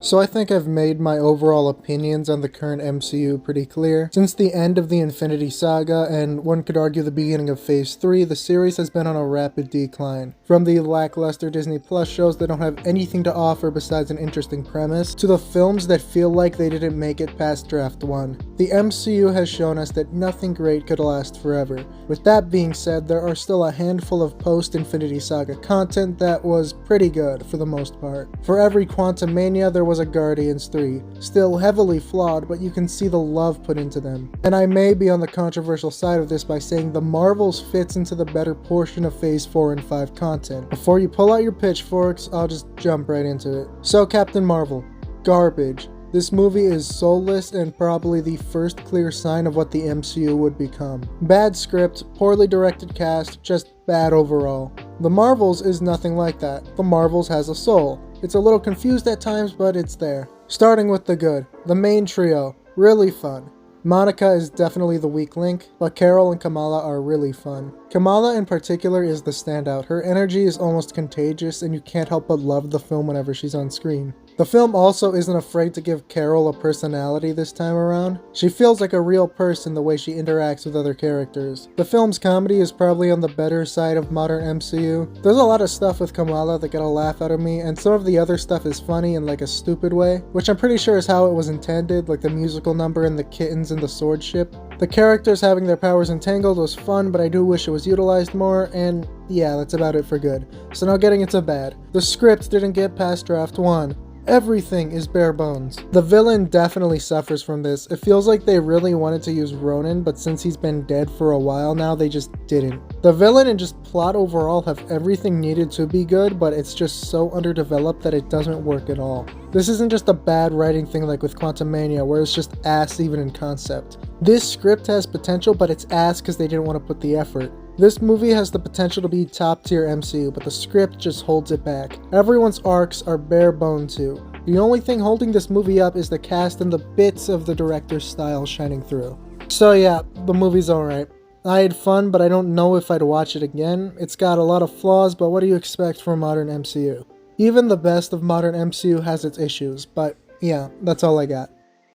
So I think I've made my overall opinions on the current MCU pretty clear. Since the end of the Infinity Saga, and one could argue the beginning of Phase 3, the series has been on a rapid decline. From the lackluster Disney Plus shows that don't have anything to offer besides an interesting premise, to the films that feel like they didn't make it past Draft 1. The MCU has shown us that nothing great could last forever. With that being said, there are still a handful of post-Infinity Saga content that was pretty good for the most part. For every Quantumania, there was a Guardians 3, still heavily flawed, but you can see the love put into them. And I may be on the controversial side of this by saying the Marvels fits into the better portion of Phase 4 and 5 content. Before you pull out your pitchforks, I'll just jump right into it. So Captain Marvel, garbage. This movie is soulless and probably the first clear sign of what the MCU would become. Bad script, poorly directed cast, just bad overall. The Marvels is nothing like that. The Marvels has a soul. It's a little confused at times, but it's there. Starting with the good. The main trio. Really fun. Monica is definitely the weak link, but Carol and Kamala are really fun. Kamala in particular is the standout. Her energy is almost contagious and you can't help but love the film whenever she's on screen. The film also isn't afraid to give Carol a personality this time around. She feels like a real person the way she interacts with other characters. The film's comedy is probably on the better side of modern MCU. There's a lot of stuff with Kamala that get a laugh out of me, and some of the other stuff is funny in like a stupid way, which I'm pretty sure is how it was intended, like the musical number and the kittens and the sword ship. The characters having their powers entangled was fun, but I do wish it was utilized more, and yeah, that's about it for good. So now getting into bad. The script didn't get past Draft 1. Everything is bare bones. The villain definitely suffers from this. It feels like they really wanted to use Ronan, but since he's been dead for a while now, they just didn't. The villain and just plot overall have everything needed to be good, but it's just so underdeveloped that it doesn't work at all. This isn't just a bad writing thing like with Quantumania, where it's just ass even in concept. This script has potential, but it's ass because they didn't want to put the effort. This movie has the potential to be top tier MCU, but the script just holds it back. Everyone's arcs are bare bone too. The only thing holding this movie up is the cast and the bits of the director's style shining through. So yeah, the movie's alright. I had fun, but I don't know if I'd watch it again. It's got a lot of flaws, but what do you expect from modern MCU? Even the best of modern MCU has its issues, but yeah, that's all I got.